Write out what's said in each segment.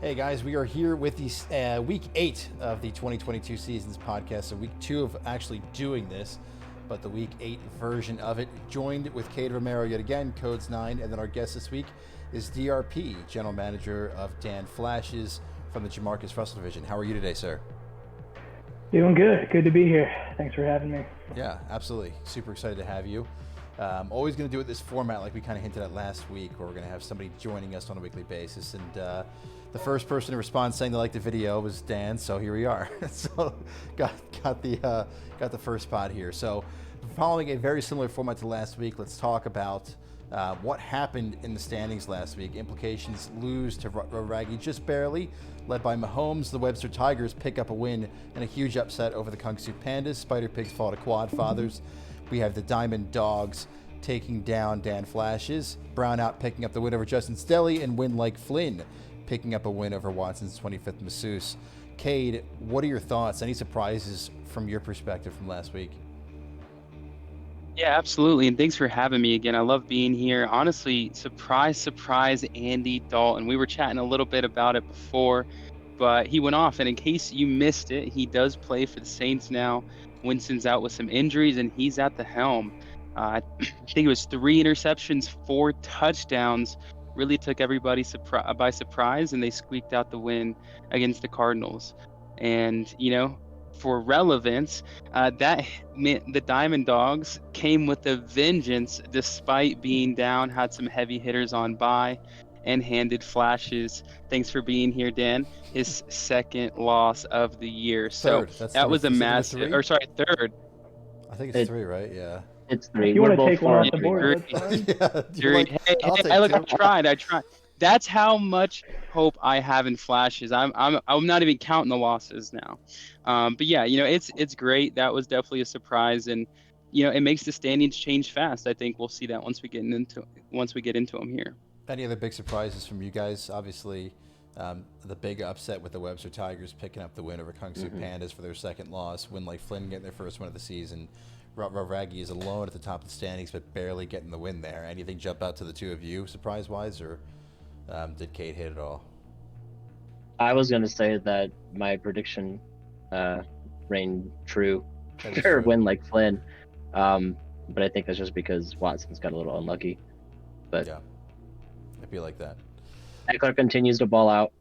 Hey guys, we are here with the week 8 of the 2022 season's podcast. So week 2 of actually doing this, but the week 8 version of it. Joined with Cade Romero yet again, Codes 9, and then our guest this week is DRP, General Manager of Dan Flashes from the Jamarcus Russell Division. How are you today, sir? Doing good. Good to be here. Thanks for having me. Yeah, absolutely. Super excited to have you. Always going to do it this format like we kind of hinted at last week, where we're going to have somebody joining us on a weekly basis. And the first person to respond saying they liked the video was Dan, so here we are. So got the first spot here. So following a very similar format to last week, let's talk about what happened in the standings last week. Implications: lose to Raggy just barely, led by Mahomes. The Webster Tigers pick up a win and a huge upset over the Kung Su Pandas. Spider Pigs fall to Quad Fathers. We have the Diamond Dogs taking down Dan Flashes. Brownout picking up the win over Justin Stelly, and Win Like Flynn picking up a win over Watson's 25th Masseuse. Cade, what are your thoughts? Any surprises from your perspective from last week? Yeah, absolutely. And thanks for having me again. I love being here. Honestly, surprise, Andy Dalton. We were chatting a little bit about it before, but he went off. And in case you missed it, he does play for the Saints now. Winston's out with some injuries, and he's at the helm. I think it was 3 interceptions, 4 touchdowns. Really took everybody by surprise, and they squeaked out the win against the Cardinals. And, for relevance, that meant the Diamond Dogs came with a vengeance despite being down, had some heavy hitters on bye, and handed Flashes, thanks for being here, Dan, his second loss of the year. Third. So that was a massive, third. I think it's 3, right? Yeah. It's 3. If you want to take one off the three. board, that's fine. Yeah. Hey, look, I tried. That's how much hope I have in Flashes. I'm not even counting the losses now. But yeah, it's great. That was definitely a surprise, and it makes the standings change fast. I think we'll see that once we get into them here. Any other big surprises from you guys? Obviously, the big upset with the Webster Tigers picking up the win over Kung Su Pandas for their second loss. Win Like Flynn getting their first win of the season. Raggy is alone at the top of the standings, but barely getting the win there. Anything jump out to the two of you, surprise-wise, or did Cade hit it all? I was going to say that my prediction reigned true for Win Like Flynn, but I think that's just because Watson's got a little unlucky. But yeah, I feel like that. Eckler continues to ball out.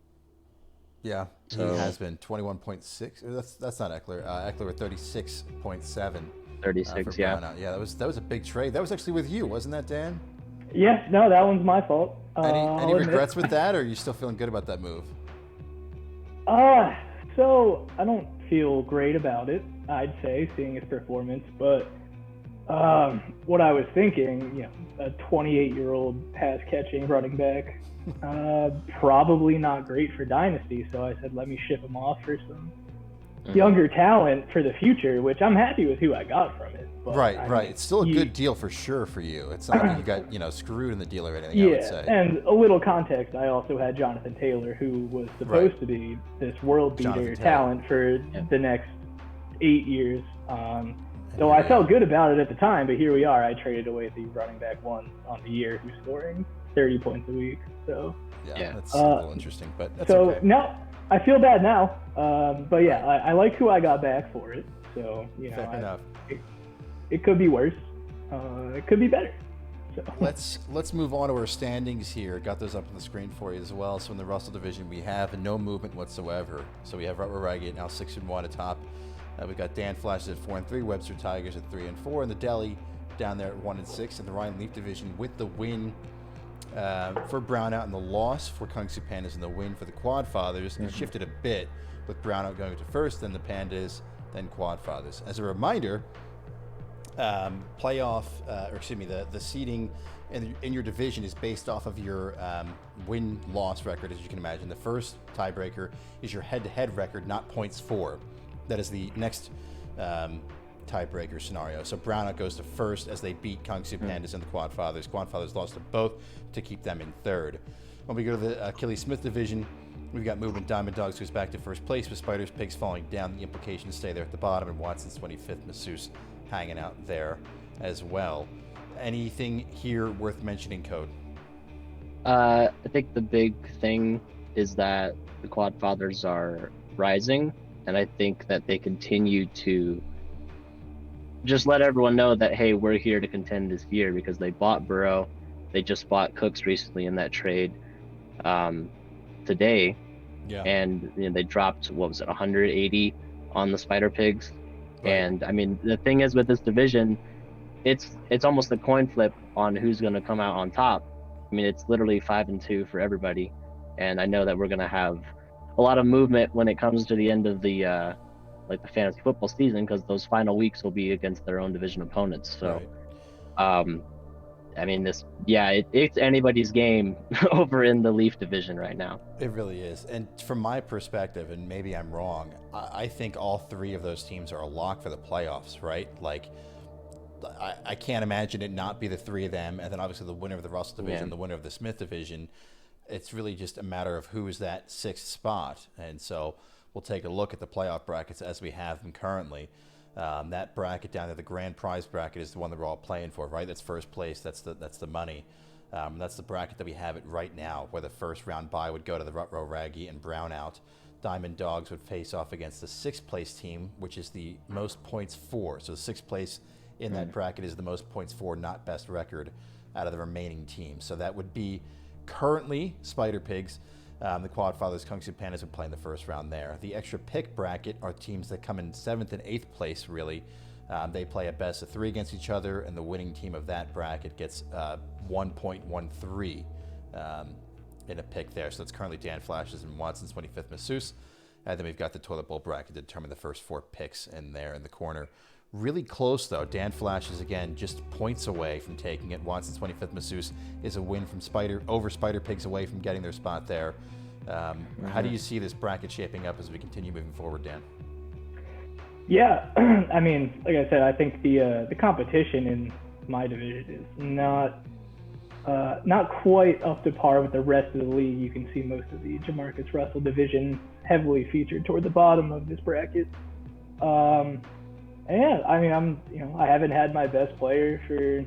Yeah, so he has been 21.6. That's not Eckler. Eckler with 36.7. 36, yeah. Brownout. Yeah, that was a big trade. That was actually with you, wasn't that, Dan? Yeah, no, that one's my fault. Any regrets with that, or are you still feeling good about that move? So I don't feel great about it, I'd say, seeing his performance, but what I was thinking, a 28-year-old pass-catching running back, probably not great for Dynasty, so I said let me ship him off for some younger talent for the future, which I'm happy with who I got from it. But, right. It's still a good deal for sure for you. It's not like you got screwed in the deal or anything, I would say. And a little context, I also had Jonathan Taylor, who was supposed to be this world beater talent for the next 8 years. So I felt good about it at the time, but here we are. I traded away the running back one on the year who's scoring 30 points a week. So that's a little interesting, but that's so okay. No, I feel bad now. But yeah, I like who I got back for it. So Fair enough. It could be worse. It could be better. So. Let's move on to our standings here. Got those up on the screen for you as well. So in the Russell division, we have no movement whatsoever. So we have Raggy now 6-1 atop. We've got Dan Flashes at 4-3, Webster Tigers at 3-4, and the Deli down there at 1-6 in the Ryan Leaf division with the win for Brownout and the loss for Kung Su Pandas and the win for the Quad Fathers. It shifted a bit with Brownout going to first, then the Pandas, then Quad Fathers. As a reminder, the seeding in your division is based off of your win-loss record, as you can imagine. The first tiebreaker is your head-to-head record, not points for. That is the next tiebreaker scenario. So Brownout goes to first as they beat Kung Su Pandas and the Quad Fathers. Quad Fathers lost to both to keep them in third. When we go to the Achilles Smith division, we've got Movement Diamond Dogs, who's back to first place with Spiders Pigs falling down. The implications stay there at the bottom, and Watson's 25th Masseuse hanging out there as well. Anything here worth mentioning, Code? I think the big thing is that the Quad Fathers are rising, and I think that they continue to just let everyone know that, hey, we're here to contend this year, because they bought Burrow. They just bought Cooks recently in that trade today. Yeah. And they dropped, what was it, 180 on the Spider Pigs. Right. And I mean, the thing is with this division, it's almost a coin flip on who's going to come out on top. I mean, it's literally 5-2 for everybody. And I know that we're going to have a lot of movement when it comes to the end of the the fantasy football season, because those final weeks will be against their own division opponents. So, right. I mean, it's anybody's game over in the Leaf division right now. It really is. And from my perspective, and maybe I'm wrong, I think all three of those teams are a lock for the playoffs, right? Like, I can't imagine it not be the three of them, and then obviously the winner of the Russell division, the winner of the Smith division. It's really just a matter of who is that sixth spot. And so we'll take a look at the playoff brackets as we have them currently. That bracket down there, the grand prize bracket, is the one that we're all playing for, right? That's first place. That's the money. That's the bracket that we have it right now, where the first round bye would go to the Rutrow, Raggy, and Brownout. Diamond Dogs would face off against the sixth place team, which is the most points for. So the sixth place in that bracket is the most points for, not best record, out of the remaining teams. So that would be currently Spider Pigs. The Quad Fathers, Kung Fu Pandas would play in the first round there. The extra pick bracket are teams that come in 7th and 8th place, really. They play a best of 3 against each other, and the winning team of that bracket gets 1.13 in a pick there. So it's currently Dan Flashes and Watson's 25th Masseuse. And then we've got the Toilet Bowl bracket to determine the first 4 picks in there in the corner. Really close, though. Dan Flashes, again, just points away from taking it. Watson's 25th Masseuse is a win from Spider Pigs away from getting their spot there. How do you see this bracket shaping up as we continue moving forward, Dan? Yeah, I mean, like I said, I think the competition in my division is not quite up to par with the rest of the league. You can see most of the Jamarcus Russell division heavily featured toward the bottom of this bracket. Yeah, I mean, I haven't had my best player for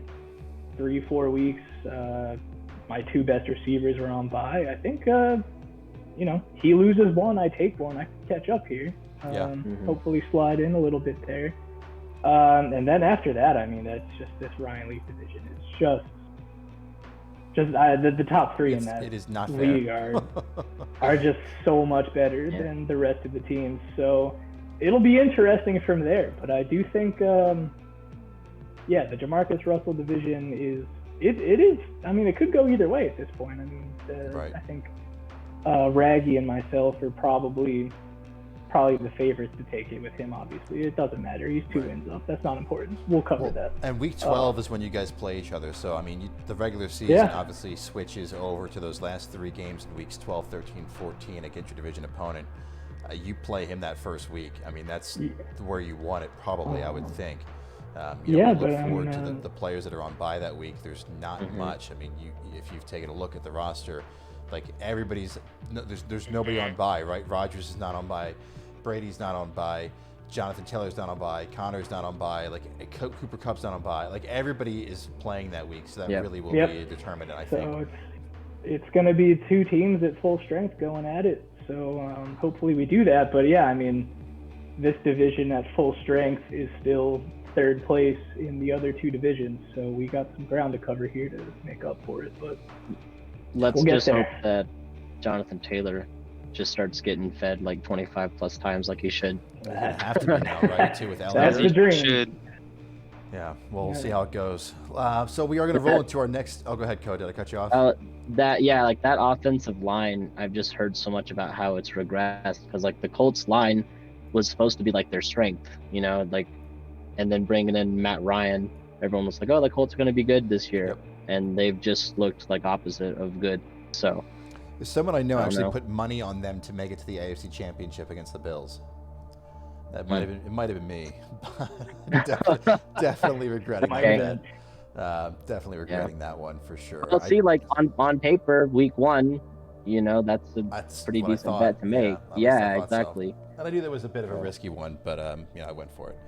3-4 weeks. My 2 best receivers are on bye. I think, he loses one, I take one. I can catch up here. Hopefully slide in a little bit there. And then after that, I mean, that's just this Ryan Leaf division is just the top 3 in that it is not league fair. are just so much better than the rest of the teams. So it'll be interesting from there. But I do think, the Jamarcus Russell division it is. I mean, it could go either way at this point. I mean, I think Raggy and myself are probably the favorites to take it with him. Obviously, it doesn't matter. He's 2 wins up. That's not important. We'll cover that. And week 12 is when you guys play each other. So, I mean, the regular season obviously switches over to those last 3 games in weeks 12, 13, 14 against your division opponent. You play him that first week. I mean, that's where you want it, probably, I would think. We look forward to the players that are on bye that week. There's not much. I mean, if you've taken a look at the roster, like there's nobody on bye, right? Rodgers is not on bye. Brady's not on bye. Jonathan Taylor's not on bye. Connor's not on bye. Like Cooper Kupp's not on bye. Like everybody is playing that week, so that really will be a determinant, I think. So it's going to be 2 teams at full strength going at it. So hopefully we do that. But yeah, I mean, this division at full strength is still 3rd place in the other 2 divisions. So we got some ground to cover here to make up for it. But let's just hope that Jonathan Taylor just starts getting fed like 25 plus times like he should. Have to be now, right? Too, with That's the dream. Yeah, we'll see how it goes. So we are going to roll into our next. Oh, go ahead, Code. Did I cut you off? That offensive line, I've just heard so much about how it's regressed, because like the Colts line was supposed to be like their strength, and then bringing in Matt Ryan, everyone was like, oh, the Colts are going to be good this year, and they've just looked like opposite of good. So someone I know actually put money on them to make it to the AFC Championship against the Bills. That might have been me. definitely regretting that. Definitely regretting that one for sure. Well, see, like on paper, week 1, that's a pretty decent bet to make. Yeah, exactly. So. And I knew that was a bit of a risky one, but I went for it.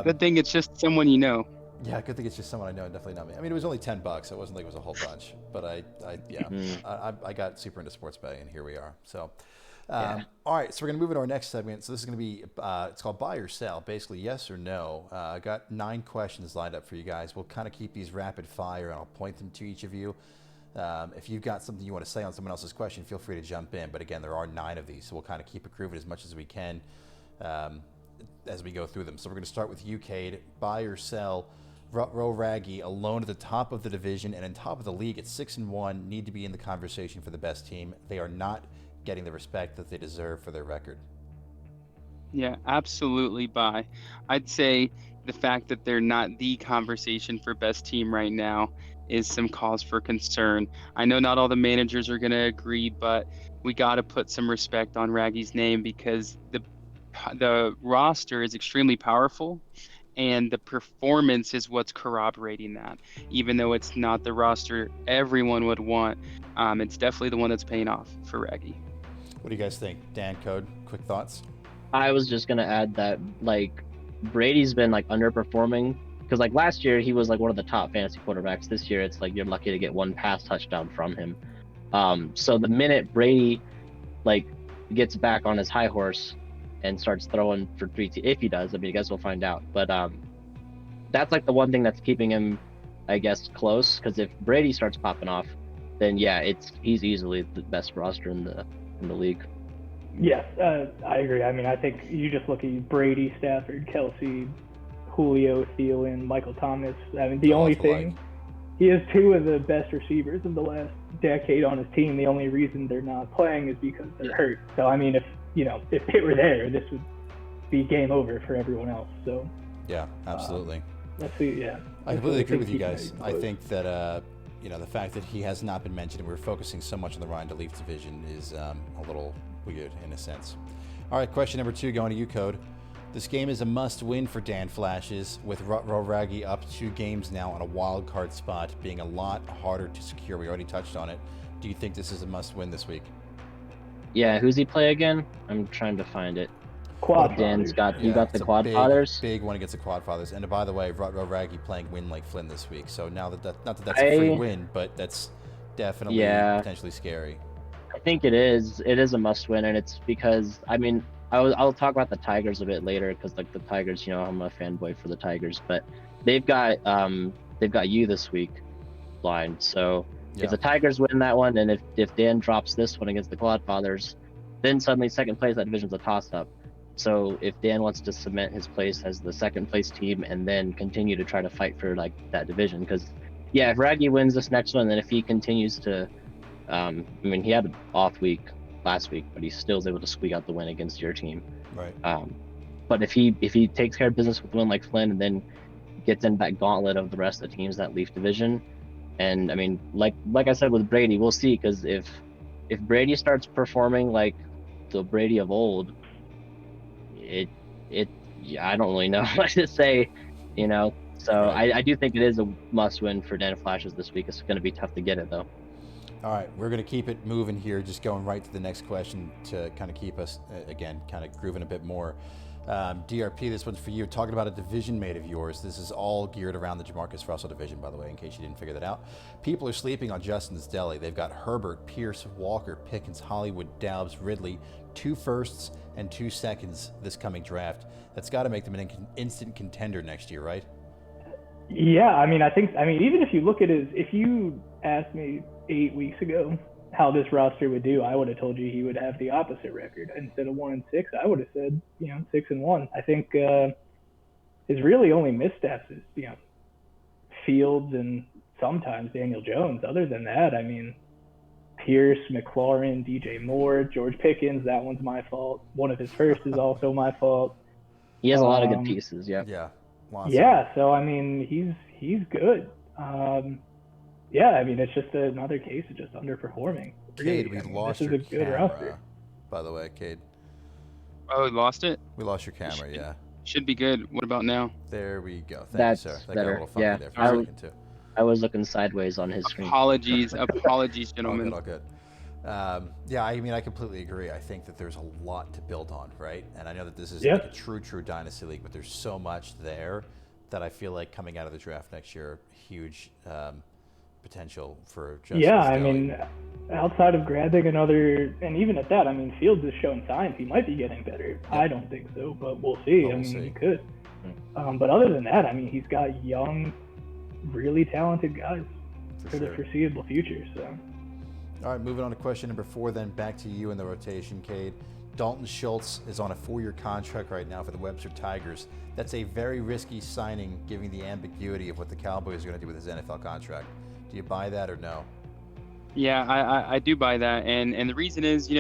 Good thing it's just someone you know. Yeah, good thing it's just someone I know, definitely not me. I mean, it was only $10. It wasn't like it was a whole bunch, but I got super into sports betting, and here we are. So, all right, so we're gonna move into our next segment. So this is gonna be it's called Buy or Sell, basically yes or no. I got 9 questions lined up for you guys. We'll kind of keep these rapid fire, and I'll point them to each of you. If you've got something you want to say on someone else's question, feel free to jump in. But again, there are 9 of these, so we'll kind of keep it grooving as much as we can as we go through them. So we're going to start with you, Cade. Buy or sell? Rutro Raggy alone at the top of the division and on top of the league at 6-1 need to be in the conversation for the best team. They are not getting the respect that they deserve for their record. Yeah, absolutely buy. I'd say the fact that they're not the conversation for best team right now is some cause for concern. I know not all the managers are going to agree, but we got to put some respect on Raggy's name because the roster is extremely powerful and the performance is what's corroborating that. Even though it's not the roster everyone would want, it's definitely the one that's paying off for Raggy. What do you guys think? Dan, Code, quick thoughts? I was just gonna add that like Brady's been like underperforming because like last year he was like one of the top fantasy quarterbacks. This year it's like you're lucky to get 1 pass touchdown from him. So the minute Brady like gets back on his high horse and starts throwing for 3 if he does, I mean, I guess we'll find out. But that's like the one thing that's keeping him, I guess, close. Because if Brady starts popping off, then yeah, he's easily the best roster in the league. Yes, I agree. I mean, I think you just look at Brady, Stafford, Kelsey, Julio, Thielen, Michael Thomas. I mean, the only thing, he has 2 of the best receivers of the last decade on his team. The only reason they're not playing is because they're hurt. So, I mean, if they were there, this would be game over for everyone else. So yeah, absolutely. Let's see. Yeah, I completely agree with you guys. I think that the fact that he has not been mentioned and we're focusing so much on the Ryan DeLeaf division is a little weird in a sense. All right, question number 2 going to you, Code. This game is a must-win for Dan Flashes, with Rutro Raggy up 2 games now on a wild card spot, being a lot harder to secure. We already touched on it. Do you think this is a must-win this week? Yeah, who's he play again? I'm trying to find it. Quad Dan's Fathers. you got the Quad big, Fathers. Big one against the Quad Fathers. And by the way, Rutro Raggy playing Win Like Flynn this week. So now not that that's a free win, but that's definitely potentially scary. I think it is. It is a must-win, and it's because I mean I'll talk about the Tigers a bit later because like the Tigers, I'm a fanboy for the Tigers, but they've got you this week, blind. So if the Tigers win that one, and if Dan drops this one against the Quad Fathers, then suddenly second place that division's a toss-up. So if Dan wants to cement his place as the second place team and then continue to try to fight for like that division, because if Raggy wins this next one, then if he continues to, I mean he had an off week last week, but he still was able to squeak out the win against your team. Right. But if he takes care of business with Win Like Flynn and then gets in that gauntlet of the rest of the teams that Leaf division, and I mean like I said with Brady, we'll see, because if Brady starts performing like the Brady of old, I don't really know what to say, So right. I do think it is a must-win for Dan Flashes this week. It's going to be tough to get it though. All right, we're going to keep it moving here, just going right to the next question to kind of keep us, again, kind of grooving a bit more. DRP, this one's for you. Talking about a division mate of yours. This is all geared around the Jamarcus Russell division, by the way, in case you didn't figure that out. People are sleeping on Justin's Deli. They've got Herbert, Pierce, Walker, Pickens, Hollywood, Doubs, Ridley, 2 firsts and 2 seconds this coming draft. That's got to make them an instant contender next year, right? Yeah, I mean, even if you look at if you asked me 8 weeks ago how this roster would do, I would have told you he would have the opposite record. Instead of 1-6, I would have said, 6-1. I think his really only missteps is, Fields and sometimes Daniel Jones. Other than that, I mean, Pierce, McLaurin, DJ Moore, George Pickens, that one's my fault. One of his first is also my fault. He has a lot of good pieces, yeah. Yeah. So I mean, he's good. I mean, it's just another case of just underperforming. Cade, we lost your camera, roster. By the way, Cade. Oh, we lost it? We lost your camera, yeah. Should be good. What about now? There we go. That's you, sir. That better. got a little funky there for a second, too. I was looking sideways on his screen. Apologies, gentlemen. All good. I mean, I completely agree. I think that there's a lot to build on, right? And I know that this is like a true dynasty league, but there's so much there that I feel like coming out of the draft next year, huge potential for Justice. Yeah, I mean, outside of grabbing another, and even at that, I mean, Fields has shown signs he might be getting better. Yep. I don't think so, but we'll see. We'll see. He could. But other than that, I mean, he's got young, really talented guys for the foreseeable future. So. All right, moving on to question number 4, then back to you in the rotation, Cade. Dalton Schultz is on a 4-year contract right now for the Webster Tigers. That's a very risky signing, given the ambiguity of what the Cowboys are going to do with his NFL contract. Do you buy that or no? Yeah, I do buy that, and the reason is,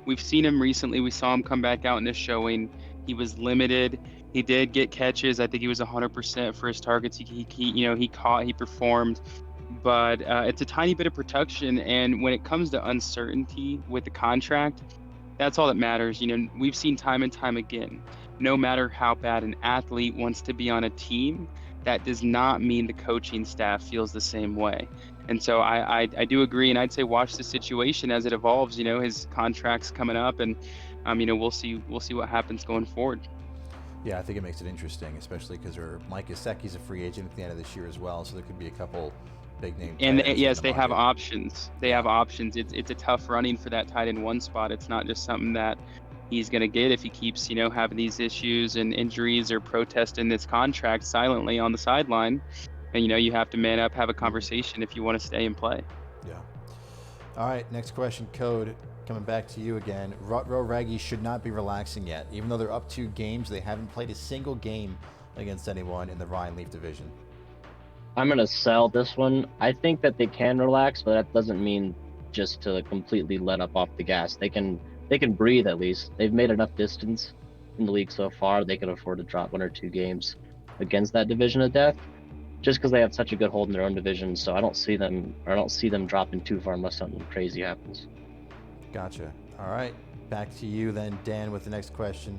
we've seen him recently. We saw him come back out in this showing. He was limited. He did get catches. I think he was 100% for his targets. He caught, he performed, but it's a tiny bit of production. And when it comes to uncertainty with the contract, that's all that matters. We've seen time and time again, no matter how bad an athlete wants to be on a team, that does not mean the coaching staff feels the same way. And so I do agree, and I'd say watch the situation as it evolves. His contract's coming up, and we'll see what happens going forward. Yeah, I think it makes it interesting, especially because Mike Gesicki's a free agent at the end of this year as well, so there could be a couple big name. And they have options. They have options. It's a tough running for that tight end 1 spot. It's not just something that he's going to get if he keeps, having these issues and injuries or protesting this contract silently on the sideline. And, you have to man up, have a conversation if you want to stay and play. Yeah. All right, next question, Code. Coming back to you again. Rutro Raggies should not be relaxing yet. Even though they're up 2 games, they haven't played a single game against anyone in the Ryan Leaf division. I'm going to sell this one. I think that they can relax, but that doesn't mean just to completely let up off the gas. They can breathe at least. They've made enough distance in the league so far. They can afford to drop 1 or 2 games against that division of death, just because they have such a good hold in their own division. So I don't see them dropping too far unless something crazy happens. Gotcha. All right, back to you then, Dan, with the next question.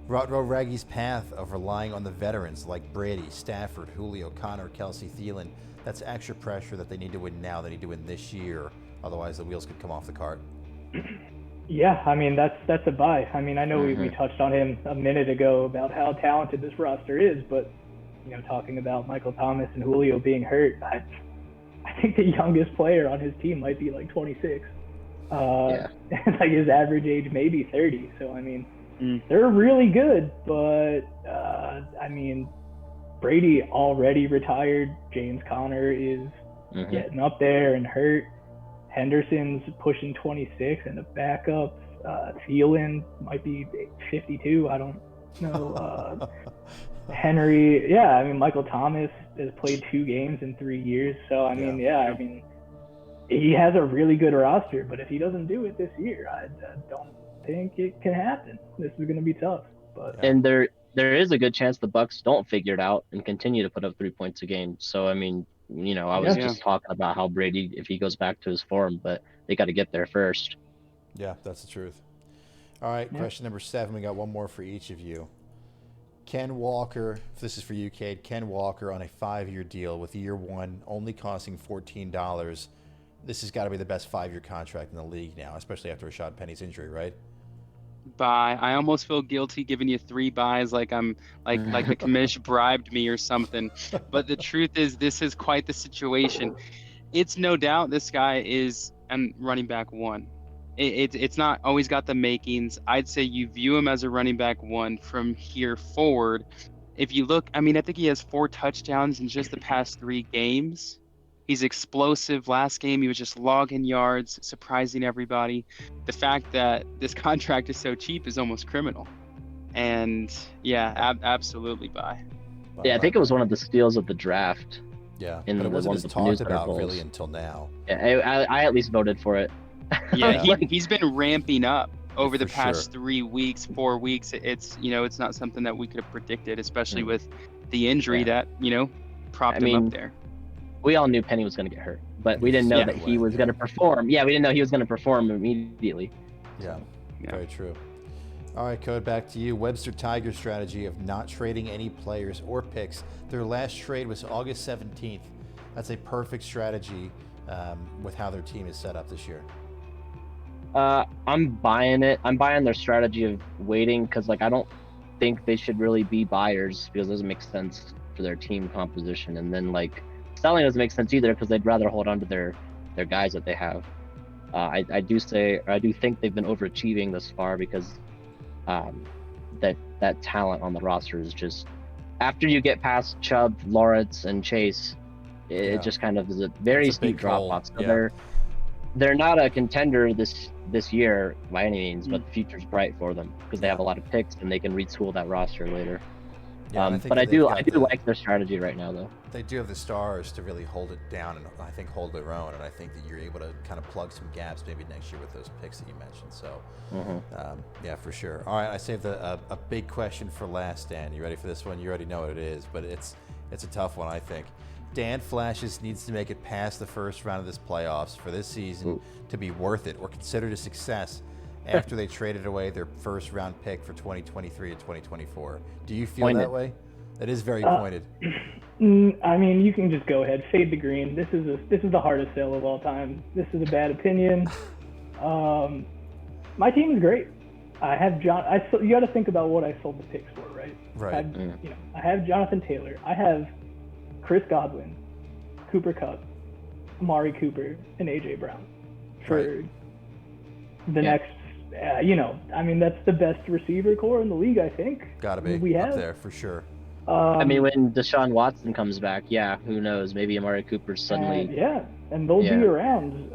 Rutro Raggies' path of relying on the veterans like Brady, Stafford, Julio, Connor, Kelsey, Thielen, that's extra pressure that they need to win now. They need to win this year. Otherwise, the wheels could come off the cart. Yeah, I mean, that's a buy. I mean, I know we touched on him a minute ago about how talented this roster is, but, talking about Michael Thomas and Julio being hurt, I think the youngest player on his team might be like 26. And like his average age maybe 30. So, I mean, they're really good, but, I mean, Brady already retired. James Conner is getting up there and hurt. Henderson's pushing 26 and the backup. Thielen might be 52. I don't know. Henry, I mean, Michael Thomas has played 2 games in 3 years. So, I mean, I mean, he has a really good roster, but if he doesn't do it this year, I don't think it can happen. This is going to be tough. But and there is a good chance the Bucks don't figure it out and continue to put up 3 points a game. So, I mean, I was just talking about how Brady, if he goes back to his form, but they got to get there first. Yeah, that's the truth. All right, question number 7. We got one more for each of you. Ken Walker, this is for you, Cade. Ken Walker on a 5-year deal with year 1 only costing $14. This has got to be the best 5-year contract in the league now, especially after Rashad Penny's injury, right? Buy. I almost feel guilty giving you 3 buys, like I'm like the commish bribed me or something. But the truth is, this is quite the situation. It's no doubt this guy is running back 1. It's not always got the makings. I'd say you view him as a running back 1 from here forward. If you look, I mean, I think he has 4 touchdowns in just the past 3 games. He's explosive. Last game, he was just logging yards, surprising everybody. The fact that this contract is so cheap is almost criminal. And, absolutely buy. Yeah, I think it was one of the steals of the draft. Yeah, but it wasn't as talked about really until now. Yeah, I at least voted for it. Yeah, he's been ramping up over the past 3 weeks, 4 weeks. It's it's not something that we could have predicted, especially with the injury that propped him up there. We all knew Penny was going to get hurt, but we didn't know that he was going to perform. Yeah, we didn't know he was going to perform immediately. Yeah, very true. All right, Code, back to you. Webster Tigers' strategy of not trading any players or picks. Their last trade was August 17th. That's a perfect strategy with how their team is set up this year. I'm buying it. I'm buying their strategy of waiting because, I don't think they should really be buyers because it doesn't make sense for their team composition, and then like selling doesn't make sense either because they'd rather hold on to their guys that they have. I do think they've been overachieving thus far because that talent on the roster is just, after you get past Chubb, Lawrence, and Chase, it just kind of is a very steep drop off. So they're not a contender this year by any means, but the future's bright for them because they have a lot of picks and they can retool that roster later. But I do like their strategy right now, though. They do have the stars to really hold it down and I think hold their own. And I think that you're able to kind of plug some gaps maybe next year with those picks that you mentioned. So, yeah, for sure. All right, I saved a big question for last, Dan. You ready for this one? You already know what it is, but it's a tough one, I think. Dan Flashes needs to make it past the first round of this playoffs for this season to be worth it or considered a success after they traded away their first round pick for 2023 and 2024. Do you feel that way? That is very pointed. I mean, you can just go ahead, fade the green. This is the hardest sell of all time. This is a bad opinion. My team is great. I have you got to think about what I sold the picks for, right? Right. I have Jonathan Taylor. I have Chris Godwin, Cooper Kupp, Amari Cooper, and AJ Brown for the next. I mean, that's the best receiver core in the league, I think. Gotta be we have up there for sure. I mean, when Deshaun Watson comes back, who knows? Maybe Amari Cooper suddenly. And they'll be around.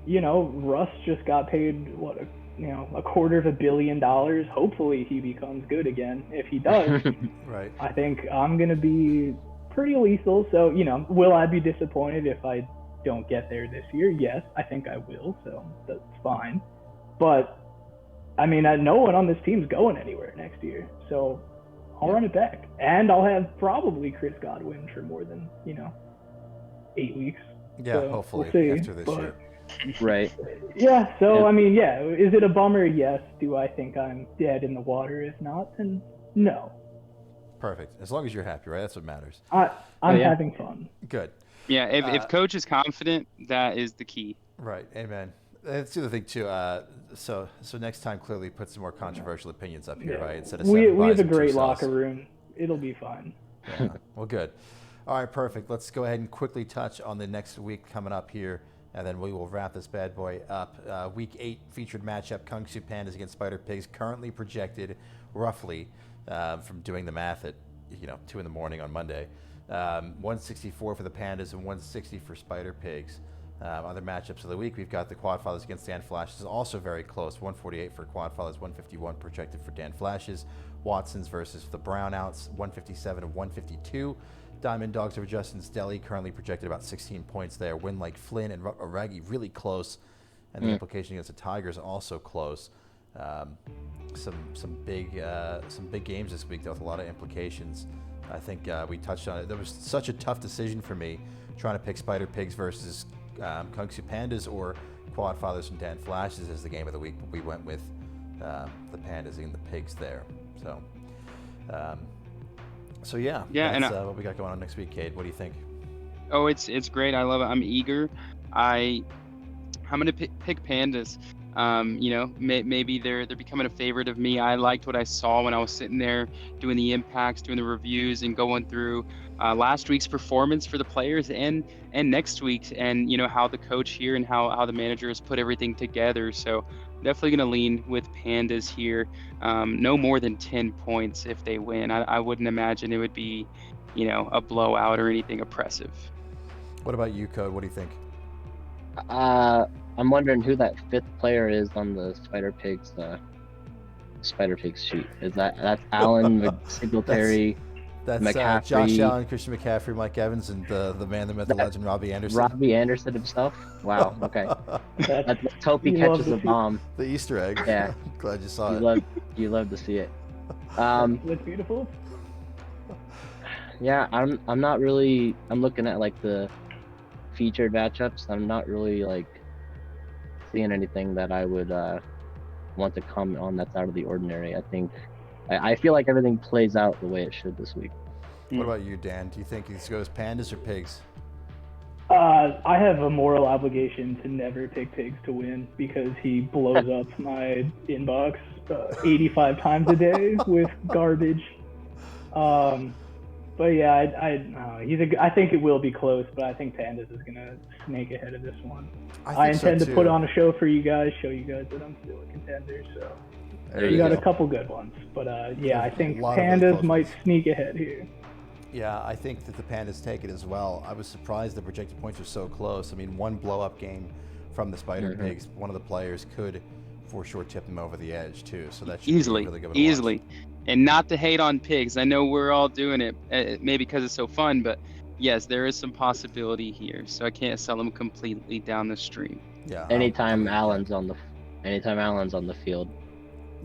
Russ just got paid $250 million. Hopefully, he becomes good again. If he does, right. I think I'm gonna be pretty lethal. So will I be disappointed if I don't get there this year? Yes, I think I will. So that's fine. But I mean, no one on this team's going anywhere next year. So I'll run it back, and I'll have probably Chris Godwin for more than 8 weeks. Yeah, so hopefully we'll after this year. Right. Yeah. So I mean, is it a bummer? Yes. Do I think I'm dead in the water? If not, then no. Perfect. As long as you're happy, right? That's what matters. I'm having fun. Good. Yeah. If coach is confident, that is the key. Right. Amen. That's the other thing too. So next time, clearly put some more controversial opinions up here, right? Instead of we have a great locker room. It'll be fine. Yeah. Well, good. All right, perfect. Let's go ahead and quickly touch on the next week coming up here, and then we will wrap this bad boy up. Week 8 featured matchup: Kung Fu Pandas against Spider Pigs, currently projected roughly from doing the math at 2 a.m. on Monday. 164 for the Pandas and 160 for Spider Pigs. Other matchups of the week, we've got the Quad Fathers against Dan Flashes, also very close. 148 for Quad Fathers, 151 projected for Dan Flashes. Watsons versus the Brownouts, 157 and 152. Diamond Dogs over Justin's Deli, currently projected about 16 points there. Win like Flynn and Raggy really close, and the implication against the Tigers also close. Some big games this week though, with a lot of implications. I think we touched on it. There was such a tough decision for me trying to pick Spider Pigs versus Kung Fu Pandas or Quad Fathers and Dan Flashes as the game of the week, but we went with the Pandas and the Pigs there. So that's what we got going on next week. Cade, what do you think? Oh, it's great. I love it. I'm eager. I'm gonna pick Pandas. Maybe they're becoming a favorite of me. I liked what I saw when I was sitting there doing the impacts, doing the reviews, and going through last week's performance for the players and next week's, and how the coach here and how the manager has put everything together. So definitely going to lean with Pandas here. No more than 10 points if they win. I wouldn't imagine it would be a blowout or anything oppressive. What about you, Code? What do you think? I'm wondering who that 5th player is on the Spider Pigs sheet. Is that's Allen, Singletary, that's McCaffrey, Josh Allen, Christian McCaffrey, Mike Evans, and the man, the myth, the legend, Robbie Anderson. Robbie Anderson himself? Wow, okay. Let's hope he catches a bomb. The Easter egg. Yeah. Glad you saw it. You love to see it. That's beautiful. Yeah, I'm not really. I'm looking at like the featured matchups. I'm not really like seeing anything that I would want to comment on that's out of the ordinary. I feel like everything plays out the way it should this week. What about you, Dan? Do you think this goes Pandas or Pigs? I have a moral obligation to never pick Pigs to win because he blows up my inbox 85 times a day with garbage. But yeah, I think it will be close, but I think Pandas is gonna snake ahead of this one. I intend to put on a show for you guys, show you guys that I'm still a contender. So we got a couple good ones, but yeah, I think Pandas might sneak ahead here. Yeah, I think that the Pandas take it as well. I was surprised the projected points were so close. I mean, one blow-up game from the Spider Pigs, one of the players could for sure tip them over the edge too. So that should be a really good one to watch. And not to hate on pigs. I know we're all doing it, maybe because it's so fun, but yes, there is some possibility here. So I can't sell them completely down the stream. Yeah. Anytime Allen's on the field.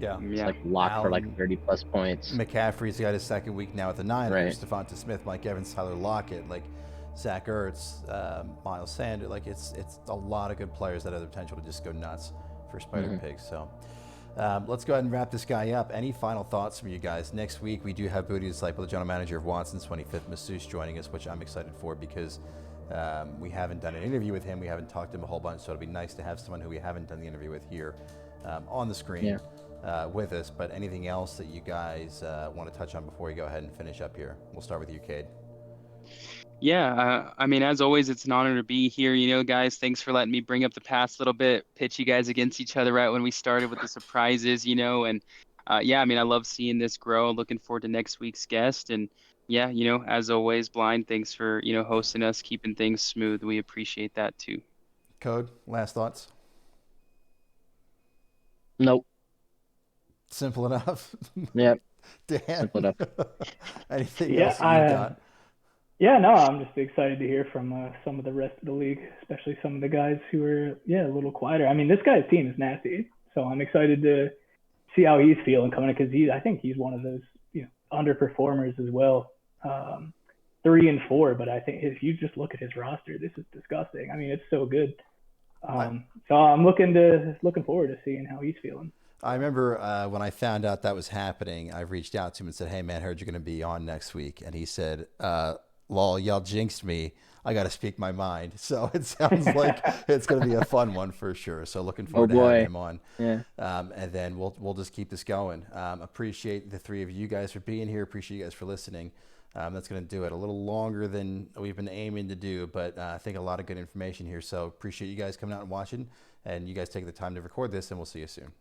Yeah. It's like locked for like 30 plus points. McCaffrey's got his second week now at the Niners. Right. Devonta Smith, Mike Evans, Tyler Lockett, like Zach Ertz, Miles Sanders. Like it's a lot of good players that have the potential to just go nuts for Spider Pigs. So let's go ahead and wrap this guy up. Any final thoughts from you guys? Next week we do have Booty Disciple, the general manager of Watson's 25th Masseuse, joining us, which I'm excited for because we haven't done an interview with him. We haven't talked to him a whole bunch, so it'll be nice to have someone who we haven't done the interview with here on the screen. Yeah. With us, but anything else that you guys want to touch on before we go ahead and finish up here? We'll start with you, Cade. Yeah, I mean, as always, it's an honor to be here. You know, guys, thanks for letting me bring up the past a little bit, pitch you guys against each other right when we started with the surprises, you know, and yeah, I mean, I love seeing this grow. Looking forward to next week's guest. And yeah, you know, as always, Blind, thanks for, you know, hosting us, keeping things smooth. We appreciate that too. Code, last thoughts? Nope. Simple enough. Yep. Dan, simple enough. Anything else you got? Yeah, no, I'm just excited to hear from some of the rest of the league, especially some of the guys who are a little quieter. I mean, this guy's team is nasty, so I'm excited to see how he's feeling coming in because I think he's one of those underperformers as well. 3-4, but I think if you just look at his roster, this is disgusting. I mean, it's so good. So I'm looking forward to seeing how he's feeling. I remember when I found out that was happening, I reached out to him and said, "Hey man, heard you're going to be on next week," and he said, "Lol, y'all jinxed me. I got to speak my mind." So it sounds like it's going to be a fun one for sure. So looking forward to having him on. Yeah. And then we'll just keep this going. Appreciate the three of you guys for being here. Appreciate you guys for listening. That's going to do it. A little longer than we've been aiming to do, but I think a lot of good information here. So appreciate you guys coming out and watching, and you guys taking the time to record this, and we'll see you soon.